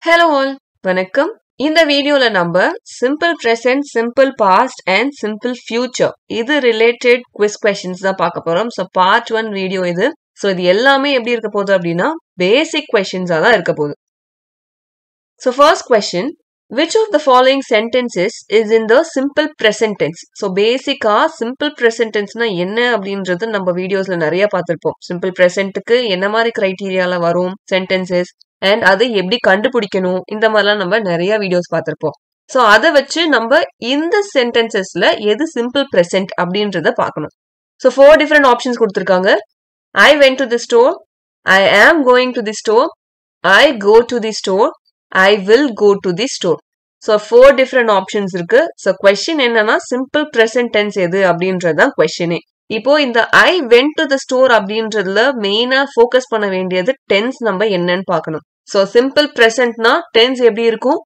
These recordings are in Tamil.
Hello all, வணக்கம். இந்த வீடியோல நம்ம simple present, simple past and simple future இது related quiz questions தான் பார்க்க போறோம். So part 1 வீடியோ இது. So இது எல்லாமே எப்படி இருக்க போகுது அப்படின்னா basic questions தான் இருக்க போகுது. So first question, which of the following sentences is in the simple present tense? So basically simple present tenseனா என்ன அப்படின்றது நம்ம வீடியோஸ்ல நிறைய பார்த்திருப்போம். Simple presentக்கு என்ன மாதிரி கிரைட்டீரியால வரும் sentences and அதை எப்படி கண்டுபிடிக்கணும் இந்த மாதிரிலாம் நம்ம நிறைய வீடியோஸ் பார்த்திருப்போம். ஸோ அதை வச்சு நம்ம இந்த சென்டென்சஸ்ல எது சிம்பிள் ப்ரெசென்ட் அப்படின்றத பார்க்கணும். ஸோ 4 டிஃப்ரெண்ட் ஆப்ஷன்ஸ் கொடுத்துருக்காங்க. I went to the store, I am going to the store, I go to the store, I will go to the store. So 4 different options இருக்கு. ஸோ கொஸ்டின் என்னன்னா சிம்பிள் ப்ரெசென்ட் டென்ஸ் எது அப்படின்றதுதான் கொஸ்டினே. இப்போ இந்த I went to the store அப்படின்றதுல மெயினா ஃபோக்கஸ் பண்ண வேண்டியது டென்ஸ் நம்ம என்னன்னு பார்க்கணும். ஸோ சிம்பிள் ப்ரெசென்ட்னா டென்ஸ் எப்படி இருக்கும்,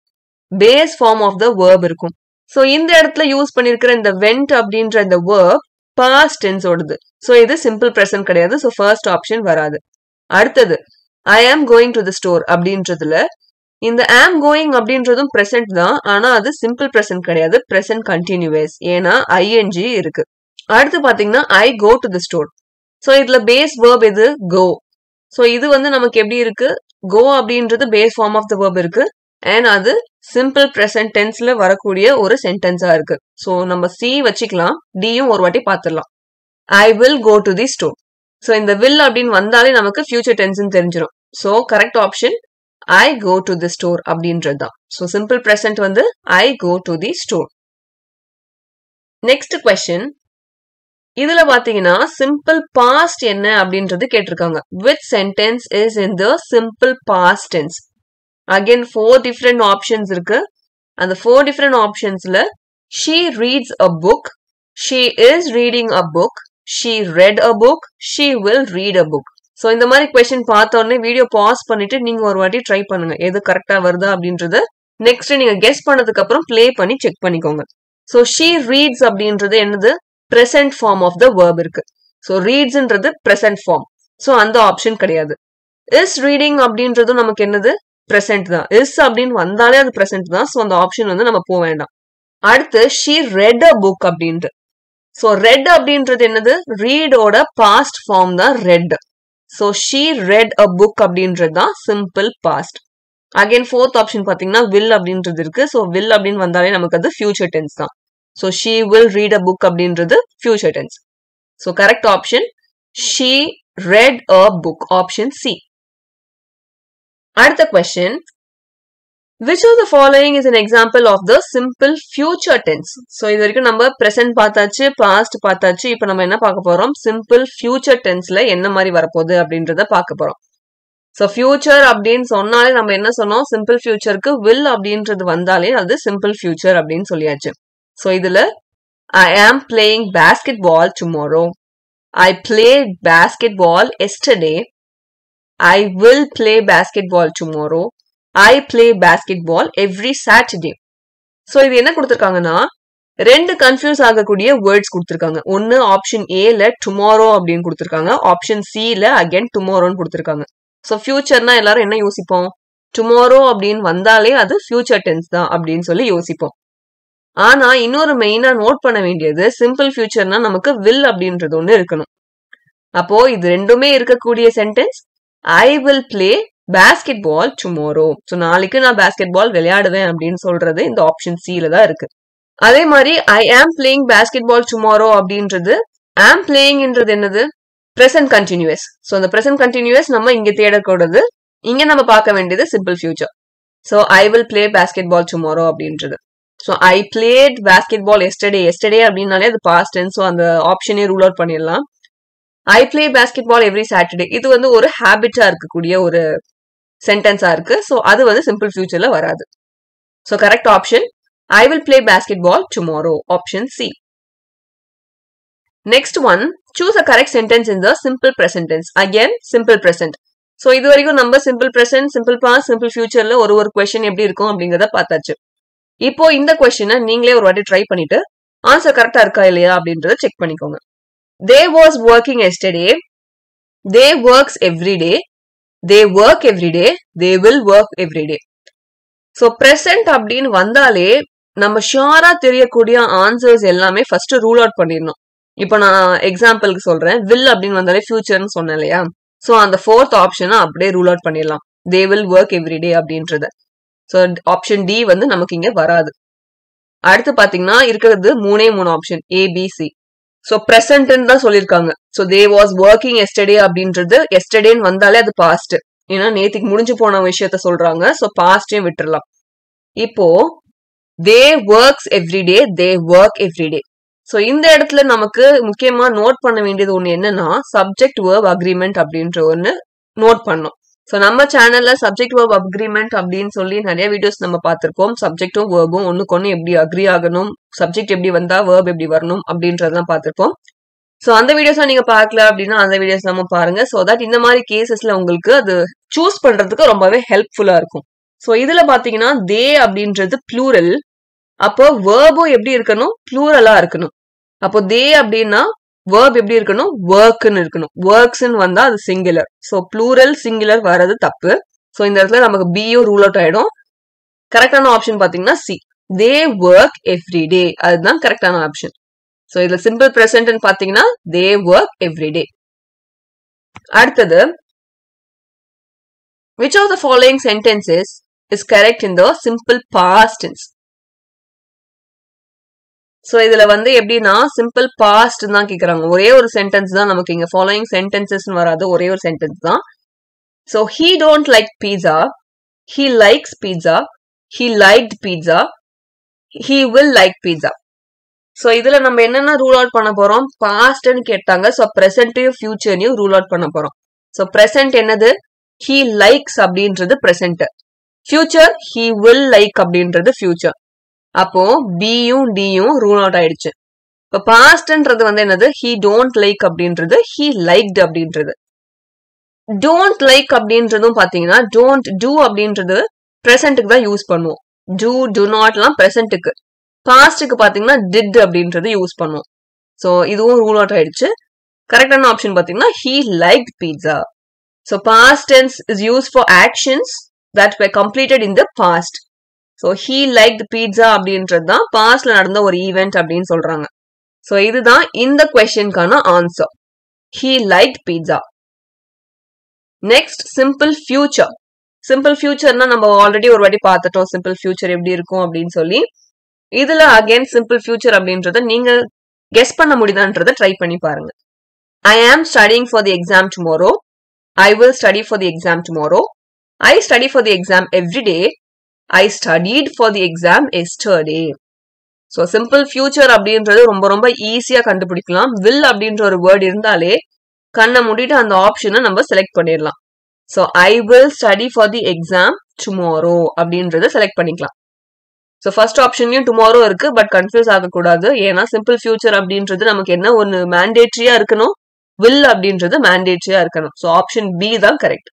base form of the verb இருக்கும். ஸோ இந்த இடத்துல யூஸ் பண்ணிருக்கிற இந்த வென்ட் அப்படின்ற இந்த வேர்ப் பாஸ்ட் டென்ஸ் ஓடுது. ஸோ இது சிம்பிள் ப்ரெசென்ட் கிடையாது. ஸோ ஃபர்ஸ்ட் ஆப்ஷன் வராது. அடுத்தது ஐ am going to the store அப்படின்றதுல இந்த ஆம் கோயிங் அப்படின்றதும் ப்ரெசென்ட் தான், ஆனா அது சிம்பிள் ப்ரெசென்ட் கிடையாது, ப்ரெசென்ட் கண்டினியூஸ், ஏன்னா ஐஎன்ஜி இருக்கு. அடுத்து பாத்தீங்கன்னா I go to the store. So இதுல பேஸ் வேர்ப் எது, கோ. ஸோ இது நமக்கு எப்படி இருக்கு, கோ அப்படின்றது base form of the verb இருக்கு அண்ட் அது சிம்பிள் ப்ரெசென்ட் டென்ஸ்ல வரக்கூடிய ஒரு சென்டென்ஸா இருக்கு. ஸோ நம்ம சி வச்சுக்கலாம், டியும் ஒரு வாட்டி பார்த்துடலாம். I will go to the store. So இந்த வில் அப்படின்னு வந்தாலே நமக்கு ஃபியூச்சர் டென்ஸ்ன்னு தெரிஞ்சிடும். So correct option I go to the store அப்படின்றது தான். So simple present I go to the store. Next question, இதுல பாத்தீங்கன்னா சிம்பிள் பாஸ்ட் என்ன அப்படின்றது கேட்டிருக்காங்க. Which sentence is in the simple past tense? Again 4 different options இருக்கு. அந்த 4 டிஃப்ரெண்ட் ஆப்ஷன்ஸ்ல she reads a book, she is reading a book, she read a book, she will read a book. So இந்த மாதிரி கொஸ்டின் பார்த்த உடனே வீடியோ பாஸ் பண்ணிட்டு நீங்க ஒரு வாட்டி ட்ரை பண்ணுங்க எது கரெக்டா வருதா அப்படின்றத. நெக்ஸ்ட் நீங்க கெஸ் பண்ணதுக்கு அப்புறம் பிளே பண்ணி செக் பண்ணிக்கோங்க. ஸோ she reads அப்படின்றது என்னது, present form of the verb இருக்கு. So readsன்றது present form. So அந்த ஆப்ஷன் கிடையாது. is reading அப்படின்றதும் நமக்கு என்னது, present தான். is அப்படின்னு வந்தாலே அது present தான். So அந்த ஆப்ஷன் நம்ம போக வேண்டாம். அடுத்து she read a book அப்படின்ட்டு. So read அப்படின்றது என்னது, read ஓட past form தான் read. So she read a book அப்படின்றது தான் simple past. Again 4th option பாத்தீங்கன்னா will அப்படின்றது இருக்கு. So will அப்படின்னு வந்தாலே நமக்கு அது future tense தான். So she will read a book அப்படின்றது future tense. So correct option she read a book, option C. அடுத்த question, which of the following is an example of the simple future tense? So இது வரைக்கும் நம்ம present பார்த்தாச்சு, past பார்த்தாச்சு. இப்போ நம்ம என்ன பார்க்க போறோம், simple future tenseல என்ன மாதிரி வரப்போகுது அப்படின்றத பார்க்க போறோம். So future அப்படின்னு சொன்னாலே நம்ம என்ன சொன்னோம், simple futureக்கு will அப்படின்றது வந்தாலே அது simple future அப்படின்னு சொல்லியாச்சு. So இதுல I am playing basketball tomorrow, I played basketball yesterday, I will play basketball tomorrow, I play basketball every Saturday. So இது என்ன கொடுத்திருக்காங்கன்னா ரெண்டு கன்ஃபியூஸ் ஆகக்கூடிய வேர்ட்ஸ் கொடுத்திருக்காங்க. ஒன்னு ஆப்ஷன் ஏல டுமாரோ அப்படின்னு கொடுத்திருக்காங்க, ஆப்ஷன் சில அகைன் டுமாரோன்னு கொடுத்திருக்காங்க. ஸோ ஃபியூச்சர்னா எல்லாரும் என்ன யோசிப்போம், டுமாரோ அப்படின்னு வந்தாலே அது ஃபியூச்சர் டென்ஸ் தான் அப்படின்னு சொல்லி யோசிப்போம். ஆனா இன்னொரு மெயினா நோட் பண்ண வேண்டியது, சிம்பிள் ஃபியூச்சர்னா நமக்கு வில் அப்படின்றது ஒண்ணு இருக்கணும். அப்போ இது ரெண்டுமே இருக்கக்கூடிய sentence I will play basketball tomorrow. So நாளைக்கு நான் பேஸ்கெட் பால் விளையாடுவேன் அப்படின்னு சொல்றது இந்த ஆப்ஷன் சில தான் இருக்கு. அதே மாதிரி ஐ ஆம் பிளேயிங் பேஸ்கெட் பால் டுமாரோ அப்படின்றது ஆம் பிளேயிங்ன்றது என்னது, பிரசன்ட் கண்டினியூஸ். ஸோ அந்த பிரசன்ட் கண்டினியூஸ் நம்ம இங்க தேடக்கூடாது, இங்க நம்ம பார்க்க வேண்டியது simple future. So I will play basketball tomorrow அப்படின்றது. So I played basketball yesterday, yesterday அப்படின்னாலே அது பாஸ்ட் டென்ஸ். ஸோ அந்த ஆப்ஷனே ரூல் அவுட் பண்ணிடலாம். I play basketball every Saturday, இது ஒரு ஹேபிட்டா இருக்கக்கூடிய ஒரு சென்டென்ஸா இருக்கு. ஸோ அது சிம்பிள் ஃபியூச்சர்ல வராது. So correct option I will play basketball tomorrow, option C. Next one, choose a correct sentence in the simple present tense. Again simple present. So இது வரைக்கும் நம்ம simple present, simple past, simple ஃபியூச்சர்ல ஒரு கொஸ்டின் எப்படி இருக்கும் அப்படிங்கறத பார்த்தாச்சு. இப்போ இந்த கொஸ்டினை நீங்களே ஒரு வாட்டி ட்ரை பண்ணிட்டு ஆன்சர் கரெக்டா இருக்கா இல்லையா அப்படின்றத செக் பண்ணிக்கோங்க. They was working yesterday, they works every day, they work every day, they will work every day. So present அப்படின்னு வந்தாலே நம்ம ஷியரா தெரியக்கூடிய ஆன்சர்ஸ் எல்லாமே ஃபர்ஸ்ட் ரூல் அவுட் பண்ணிடணும். இப்போ நான் எக்ஸாம்பிளுக்கு சொல்றேன், வில் அப்படின்னு வந்தாலே ஃபியூச்சர்னு சொன்னேன் இல்லையா? சோ அந்த ஃபோர்த் ஆப்ஷனை அப்படியே ரூல் அவுட் பண்ணிடலாம். தே வில் ஒர்க் எவ்ரிடே அப்படின்றத. சோ ஆப்ஷன் டி வந்து நமக்கு இங்க வராது. அடுத்து பாத்தீங்கன்னா இருக்கிறது மூணு ஆப்ஷன் ஏபிசி. சோ பிரசன்ட்னு தான் சொல்லியிருக்காங்க. So they was working yesterday அப்படின்றது எஸ்டர்டேன்னு வந்தாலே அது பாஸ்ட். ஏன்னா நேத்துக்கு முடிஞ்சு போன விஷயத்த சொல்றாங்க. சோ பாஸ்டே விட்டுறலாம். இப்போ they works everyday, they work everyday. So இந்த இடத்துல நமக்கு முக்கியமா நோட் பண்ண வேண்டியது ஒண்ணு என்னன்னா சப்ஜெக்ட் வேர்ப் அக்ரிமெண்ட் அப்படின்ற ஒண்ணு நோட் பண்ணோம். சோ நம்ம சேனல்ல சப்ஜெக்ட் வேர்ப் அக்ரிமெண்ட் அப்படின்னு சொல்லி நிறைய வீடியோஸ் நம்ம பார்த்திருக்கோம். சப்ஜெக்டும் வேர்பும் ஒண்ணுக்கு ஒண்ணு எப்படி அக்ரி ஆகணும், சப்ஜெக்ட் எப்படி வந்தா வேர்ப் எப்படி வரணும் அப்படின்றதெல்லாம் பார்த்திருப்போம். சோ அந்த வீடியோஸ் நீங்க பார்க்கல அப்படின்னா அந்த வீடியோஸ் நம்ம பாருங்க. சோ தட் இந்த மாதிரி கேசஸ்ல உங்களுக்கு அது சூஸ் பண்றதுக்கு ரொம்பவே ஹெல்ப்ஃபுல்லா இருக்கும். சோ இதுல பாத்தீங்கன்னா தே அப்படின்றது ப்ளூரல். அப்போ வேர்பும் எப்படி இருக்கணும், ப்ளூரலா இருக்கணும். அப்போ தே அப்படின்னா வேர்ப் எப்படி இருக்கணும், ஒர்க்னு இருக்கணும். ஒர்க்ஸ்ன்னு வந்தா அது சிங்குலர். சோ ப்ளூரல் சிங்குலர் வர்றது தப்பு. சோ இந்த இடத்துல நமக்கு பியும் ரூல் அவுட் ஆயிடும். கரெக்டான ஆப்ஷன் பாத்தீங்கன்னா சி, தே ஒர்க் எவ்ரிடே. அதுதான் கரெக்டான ஆப்ஷன். சோ இதுல சிம்பிள் பிரசன்ட் பாத்தீங்கன்னா தே ஒர்க் எவ்ரிடே. அடுத்தது, which of the following sentences is correct in the simple past tense? So இதுல வந்து எப்படின்னா சிம்பிள் பாஸ்ட் தான் கேக்குறாங்க. ஒரே ஒரு சென்டென்ஸ் தான் நமக்கு இங்க ஃபாலோயிங் சென்டென்சஸ் வராது, ஒரே ஒரு சென்டென்ஸ் தான். So he don't like pizza, he likes pizza, he liked pizza, he will like pizza. So இதுல நம்ம என்னென்ன ரூல் அவுட் பண்ண போறோம், பாஸ்ட்னு கேட்டாங்க. சோ பிரசன்டையும் ஃபியூச்சரையும் ரூல் அவுட் பண்ண போறோம். சோ பிரசன்ட் என்னது, he likes அப்படின்றது present. Future he will like அப்படின்றது ஃபியூச்சர். அப்போ பியும் டியும் ரூல் அவுட் ஆயிடுச்சு. இப்ப பாஸ்ட்ன்றது வந்து என்னது, he don't like அப்படின்றது he liked அப்படின்றது. don't like அப்படின்றதும் பாத்தீங்கன்னா don't do அப்படின்றது பிரசன்ட்டுக்கு தான் யூஸ் பண்ணுவோம். do not எல்லாம் பிரசன்ட்டுக்கு. பாஸ்டுக்கு பாத்தீங்கன்னா did அப்படின்றது யூஸ் பண்ணுவோம். சோ இதுவும் ரூல் அவுட் ஆயிடுச்சு. கரெக்டான ஆப்ஷன் பாத்தீங்கன்னா he liked pizza. So past tense is used for actions that were completed in the past. So he liked pizza அப்படின்றது தான் பாஸ்ட்ல நடந்த ஒரு ஈவென்ட் அப்படின்னு சொல்றாங்க. சோ இதுதான் இந்த क्वेश्चनக்கான answer. He liked pizza. Next, simple future. Simple futureனா நம்ம ஆல்ரெடி ஒரு வாட்டி பார்த்துட்டோம் simple future எப்படி இருக்கும் அப்படின்னு சொல்லி. இதுல again simple future அப்படின்றத நீங்க கெஸ் பண்ண முடியுதான்றத ட்ரை பண்ணி பாருங்க. I am studying for the exam tomorrow. I will study for the exam tomorrow. I study for the exam every day. I studied for the exam yesterday. So simple future அப்படின்றது ரொம்ப ரொம்ப ஈஸியா கண்டுபிடிக்கலாம். will அப்படின்ற ஒரு வேர்ட் இருந்தாலே கண்ணை மூடிட்டு அந்த ஆப்ஷனை நம்ம செலக்ட் பண்ணிடலாம். So I will study for the exam tomorrow அப்படின்றத செலக்ட் பண்ணிக்கலாம். So first ஆப்ஷன்லயும் tomorrow இருக்கு, பட் கன்ஃபியூஸ் ஆகக்கூடாது. ஏன்னா சிம்பிள் ஃபியூச்சர் அப்படின்றது நமக்கு என்ன ஒன்னு மேண்டேட்ரியா இருக்கணும், will அப்படின்றது மேண்டேட்ரியா இருக்கணும். So ஆப்ஷன் பி தான் correct.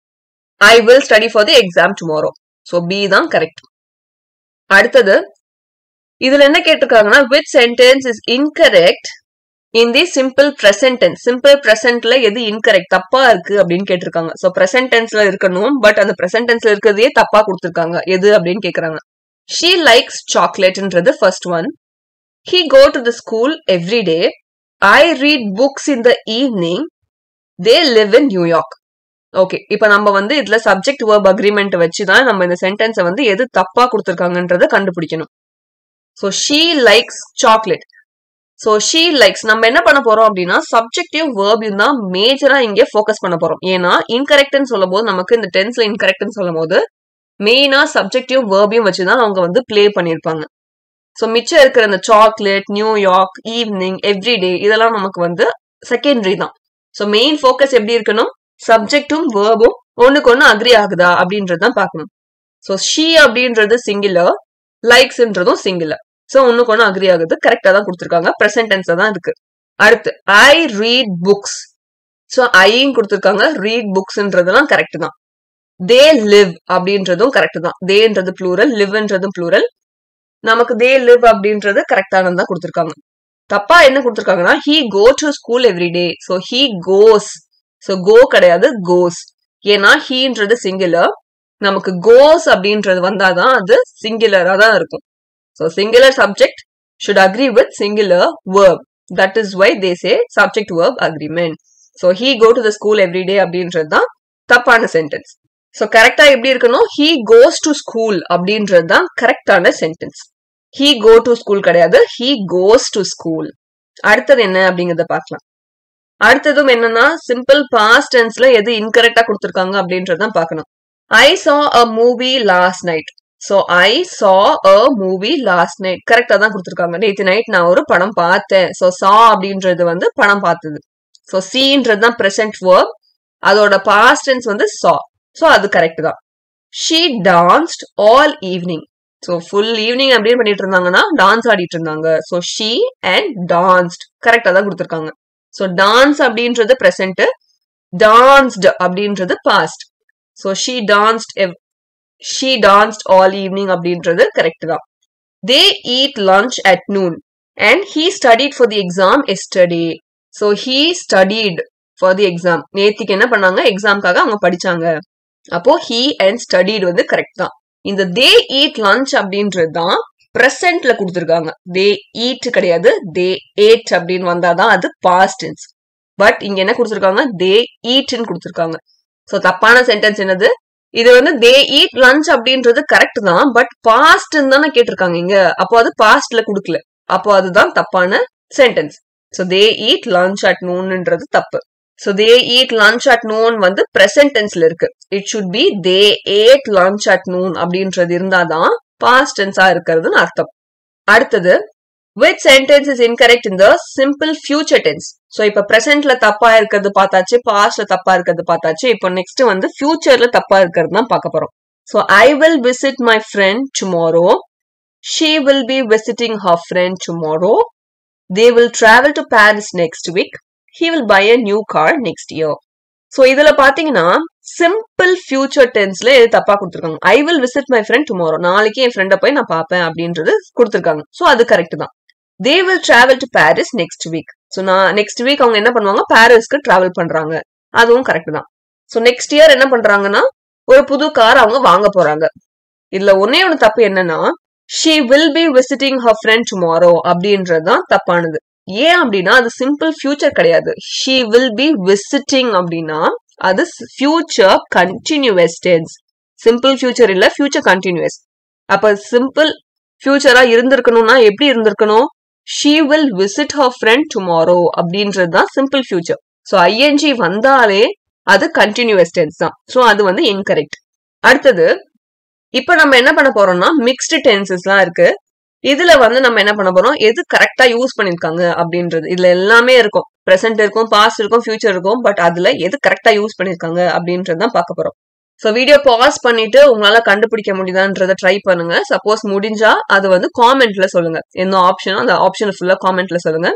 I will study for the exam tomorrow. So B தான் கரெக்ட். அடுத்தது, இதுல என்ன கேட்டிருக்காங்கன்னா which sentence is incorrect in the simple present tense? simple presentல எது incorrect, தப்பா இருக்கு அப்படின்னு கேட்டிருக்காங்க. So present tenseல இருக்கணும், பட் அந்த present tenseல இருக்கிறதையே தப்பா கொடுத்திருக்காங்க. எது அப்படின்னு கேக்குறாங்க. She likes chocolateன்றது first one. He go to the school every day. I read books in the evening. They live in New York. Okay, இப்ப நம்ம வந்து இதுல சப்ஜெக்ட் வேர்ப் அக்ரிமெண்ட் வச்சுதான் நம்ம இந்த சென்டென்ஸை வந்து எது தப்பா கொடுத்திருக்காங்கன்றத கண்டுபிடிக்கணும். So she likes chocolate. So she likes நம்ம என்ன பண்ண போறோம் அப்படின்னா சப்ஜெக்டிவ் வேர்பையும் தான் மேஜரா இங்கே ஃபோக்கஸ் பண்ண போறோம். ஏன்னா இன்கரெக்ட்னு சொல்லும் போது நமக்கு இந்த டென்ஸ்ல இன்கரெக்ட்னு சொல்லும் போது மெயினா சப்ஜெக்டிவ் வேர்பையும் வச்சுதான் அவங்க வந்து பிளே பண்ணிருப்பாங்க. சோ மிச்சம் இருக்கிற இந்த சாக்லேட், நியூயார்க், ஈவினிங், எவ்ரிடே இதெல்லாம் நமக்கு வந்து செகண்டரி தான். சோ மெயின் ஃபோக்கஸ் எப்படி இருக்கணும், சப்ஜெக்டும் வேர்பும் ஒண்ணுக்கு ஒண்ணு அக்ரி ஆகுதா அப்படின்றதான் பார்க்கணும். சோ ஷீ அப்படின்றது சிங்குலர், லைக்ஸ்ன்றதும் சிங்குலர். சோ ஒண்ணுக்கு ஒண்ணு அக்ரி ஆகுது, கரெக்டா தான் கொடுத்திருக்காங்க, பிரசன்ட் டென்ஸ்ல தான் இருக்கு. அடுத்து ஐ ரீட் புக்ஸ். சோ ஐயும் கொடுத்திருக்காங்க, ரீட் புக்ஸ்ன்றதெல்லாம் கரெக்ட் தான். தே லிவ் அப்படின்றதும் கரெக்ட் தான். தேன்றது ப்ளூரல், லிவ்ன்றதும் ப்ளூரல். நமக்கு தே லிவ் அப்படின்றது கரெக்டானது தான் கொடுத்திருக்காங்க. தப்பா என்ன கொடுத்திருக்காங்கன்னா he go to school every day. So he goes. So go கிடையாது, goes. ஏன்னா heன்றது சிங்குலர், நமக்கு goes அப்படின்றது வந்தாதான் அது சிங்குலரா தான் இருக்கும். So singular subject should agree with singular verb. That is why they say subject verb agreement. So he go to the school every day அப்படின்றது தான் தப்பான சென்டென்ஸ். So கரெக்டா எப்படி இருக்கணும்? He goes to school அப்படின்றது தான் கரெக்டான sentence. He go to school கிடையாது, he goes to school. அடுத்தது என்ன அப்படிங்கறத பார்க்கலாம். அடுத்ததும் என்னன்னா சிம்பிள் பாஸ்ட் டென்ஸ்ல எது இன்கரெக்டா கொடுத்திருக்காங்க அப்படின்றதான் பார்க்கணும். I saw a movie last night. So I saw a movie last night. கரெக்டா தான் கொடுத்திருக்காங்க. நேத்து நைட் நான் ஒரு படம் பார்த்தேன். So saw அப்படின்றது வந்து படம் பார்த்தது. So seeன்றது தான் present verb. அதோட past tense வந்து saw. So அது கரெக்ட் தான். She danced all evening. So full evening அப்படியே பண்ணிட்டு இருந்தாங்கன்னா டான்ஸ் ஆடிட்டு இருந்தாங்க. So she and danced கரெக்டா தான் கொடுத்திருக்காங்க. So dance அப்படின்றது present, danced அப்படின்றது past. So she danced all evening அப்படின்றது கரெக்ட் தான். They eat lunch at noon and he studied for the exam yesterday. So he studied for the exam. நேத்திக்கு என்ன பண்ணாங்க? எக்ஸாம்காக அவங்க படிச்சாங்க. அப்போ he and studied வந்து கரெக்ட் தான். இந்த they eat lunch அப்படின்றது தான் presentல கொடுத்திருக்காங்க. they eat கிடையாது, they ate அப்படின்னு வந்தாதான் அது past tense. பட் இங்க என்ன கொடுத்திருக்காங்க? they eat ன்னு கொடுத்திருக்காங்க. சோ தப்பான சென்டென்ஸ் என்னது? இது வந்து they eat lunch அப்படின்றது கரெக்ட் தான், பட் past தானே கேட்டிருக்காங்க இங்க. அப்போ அது pastல கொடுக்கல. அப்போ அதுதான் தப்பான sentence. So they eat lunch at noonன்றது தப்பு. So they eat lunch at noon வந்து present tenseல இருக்கு. It should be they ate lunch at noon அப்படின்றது இருந்தாதான் past tense இருக்கிறதுன்னு அர்த்தம். அடுத்தது which sentence is incorrect in the simple future tense? So இப்ப presentல தப்பா இருக்கிறது பார்த்தாச்சு, pastல தப்பா இருக்கிறது பார்த்தாச்சு. இப்போ next வந்து futureல தப்பா இருக்கிறது தான் பார்க்க போறோம். So I will visit my friend tomorrow. She will be visiting her friend tomorrow. They will travel to Paris next week. He will buy a new car next year. So இதுல பாத்தீங்கன்னா simple future tenseல இது தப்பா கொடுத்திருக்காங்க. I will visit my friend tomorrow. நாளைக்கு என் ஃப்ரெண்ட போய் நான் பாப்பேன் அப்படின்றது கொடுத்திருக்காங்க. சோ அது கரெக்ட் தான். They will travel to Paris next week. So next week அவங்க என்ன பண்ணுவாங்க? பாரிஸ்க்கு டிராவல் பண்றாங்க. அதுவும் கரெக்ட் தான். சோ நெக்ஸ்ட் இயர் என்ன பண்றாங்கன்னா ஒரு புது கார் அவங்க வாங்க போறாங்க. இதுல ஒன்னே ஒன்னு தப்பு என்னன்னா she will be visiting her friend tomorrow அப்படின்றதுதான் தப்பானது. ஏன் அப்படின்னா அது சிம்பிள் ஃபியூச்சர் கிடையாது. she will be visiting அப்படின்னா அது future continuous tense. Simple future இல்ல, ஃபியூச்சர் கண்டினியூஸ். அப்ப சிம்பிள் ஃபியூச்சரா இருந்திருக்கணும்னா எப்படி இருந்திருக்கணும்? she will visit her friend tomorrow அப்படின்றது தான் சிம்பிள் ஃபியூச்சர். சோ ing வந்தாலே அது கண்டினியூஸ் டென்ஸ் தான். சோ அது வந்து இன்கரெக்ட். அடுத்தது இப்ப நம்ம என்ன பண்ண போறோம்னா மிக்ஸ்டு டென்சஸ்லாம் இருக்கு. இதுல வந்து நம்ம என்ன பண்ண போறோம்? எது கரெக்டா யூஸ் பண்ணிருக்காங்க அப்படின்றது. இதுல எல்லாமே இருக்கும், பிரசன்ட் இருக்கும், பாஸ்ட் இருக்கும், ஃபியூச்சர் இருக்கும். பட் அதுல எது கரெக்டா யூஸ் பண்ணிருக்காங்க அப்படின்றதான் பார்க்க போறோம். சோ வீடியோ பாஸ் பண்ணிட்டு உங்களால கண்டுபிடிக்க முடியுதான்றத ட்ரை பண்ணுங்க. சப்போஸ் முடிஞ்சா அது வந்து காமெண்ட்ல சொல்லுங்க. என்ன ஆப்ஷனோ அந்த ஆப்ஷன் ஃபுல்லா காமெண்ட்ல சொல்லுங்க.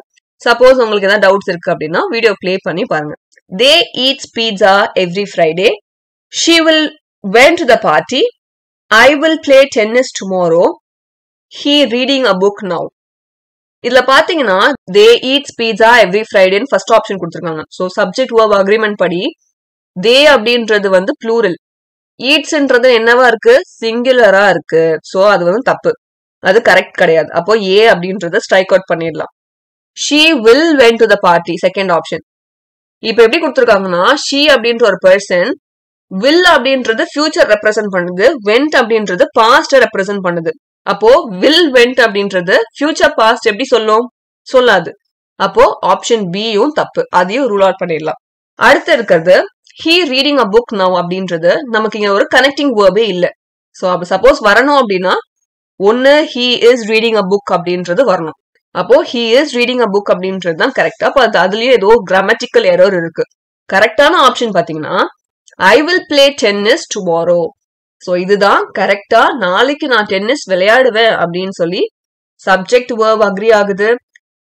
சப்போஸ் உங்களுக்கு ஏதாவது டவுட்ஸ் இருக்கு அப்படின்னா வீடியோ பிளே பண்ணி பாருங்க. They eat pizza every Friday. She will went to the party. I will play tennis tomorrow. He reading a book now. இதுல பாத்தீங்கன்னா they eat pizza every Friday first option கொடுத்திருக்காங்க. சோ சப்ஜெக்ட் verb agreement படி they அப்படின்றது வந்து plural, eatsன்றது என்னவா இருக்கு? சிங்குலரா இருக்கு. சோ அது வந்து தப்பு, அது கரெக்ட் கிடையாது. அப்போ A அப்படின்றத ஸ்ட்ரைக் அவுட் பண்ணிடலாம். she will went to the party second option. இப்ப எப்படி கொடுத்திருக்காங்கன்னா she அப்படின்ற ஒரு பர்சன், will அப்படின்றது ஃபியூச்சர் ரெப்ரசென்ட் பண்ணுது, went அப்படின்றது பாஸ்ட் ரெப்ரசென்ட் பண்ணுது. அப்போ will went அப்படின்றது ஃபியூச்சர் பாஸ்ட் எப்படி சொல்லும்? சொல்லாது. அப்போ ஆப்ஷன் பியும் தப்பு, அதையும் ரூல் அவுட் பண்ணிடலாம். அடுத்து இருக்கிறது he reading a book now அப்படின்றது நமக்கு இங்க ஒரு கனெக்டிங் வேர்பே இல்ல. சோ அப்ப சப்போஸ் வரணும் அப்படின்னா ஒன்னு he is reading a book அப்படின்றது வரணும். அப்போ he is reading a book அப்படின்றது தான் கரெக்ட். அப்போ அதுலயே ஏதோ கிராமட்டிக்கல் எரர் இருக்கு. கரெக்டான ஆப்ஷன் பாத்தீங்கன்னா I will play tennis tomorrow. So இதுதான் கரெக்டா நாளைக்கு நான் டென்னிஸ் விளையாடுவேன் அப்படின்னு சொல்லி சப்ஜெக்ட் வேர்ப் அக்ரி ஆகுது,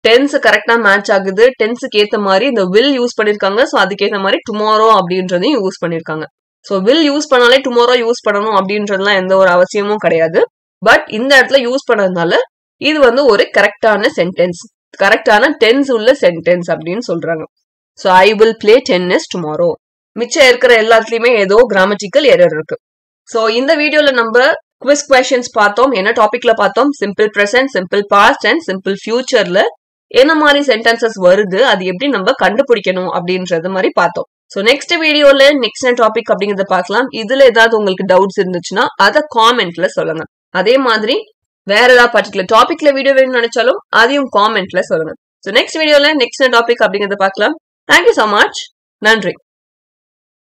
டென்ஸ் கரெக்டா மேட்ச் ஆகுது, டென்ஸுக்கு ஏத்த மாதிரி இந்த will யூஸ் பண்ணிருக்காங்க. சோ அதுக்கேத்த மாதிரி டுமாரோ அப்படின்றதையும் யூஸ் பண்ணிருக்காங்க. சோ will யூஸ் பண்ணாலே டுமாரோ யூஸ் பண்ணணும் அப்படின்றதுலாம் எந்த ஒரு அவசியமும் கிடையாது. பட் இந்த இடத்துல யூஸ் பண்ணதுனால இது வந்து ஒரு கரெக்டான சென்டென்ஸ், கரெக்டான டென்ஸ் உள்ள சென்டென்ஸ் அப்படின்னு சொல்றாங்க. So I will play tennis tomorrow. மிச்சம் இருக்கிற எல்லாத்துலயுமே ஏதோ கிராமட்டிக்கல் எரர் இருக்கு. சோ இந்த வீடியோல நம்ம குவிஸ் கொஸ்டின்ஸ் பார்த்தோம். என்ன டாபிக்ல பார்த்தோம்? Simple present, simple past and simple ஃபியூச்சர்ல என்ன மாதிரி சென்டென்சஸ் வருது, அது எப்படி நம்ம கண்டுபிடிக்கணும் அப்படின்றது மாதிரி பார்த்தோம். சோ நெக்ஸ்ட் வீடியோல நெக்ஸ்ட் டாபிக் அப்படிங்கறத பார்க்கலாம். இதுல ஏதாவது உங்களுக்கு டவுட்ஸ் இருந்துச்சுன்னா அதை காமெண்ட்ல சொல்லுங்க. அதே மாதிரி வேற ஏதாவது பர்டிகுலர் டாபிக்ல வீடியோ வேணும்னு நினைச்சாலும் அதையும் காமெண்ட்ல சொல்லுங்க. சோ நெக்ஸ்ட் வீடியோல நெக்ஸ்ட் டாபிக் அப்படிங்கறத பார்க்கலாம். Thank you so much. நன்றி.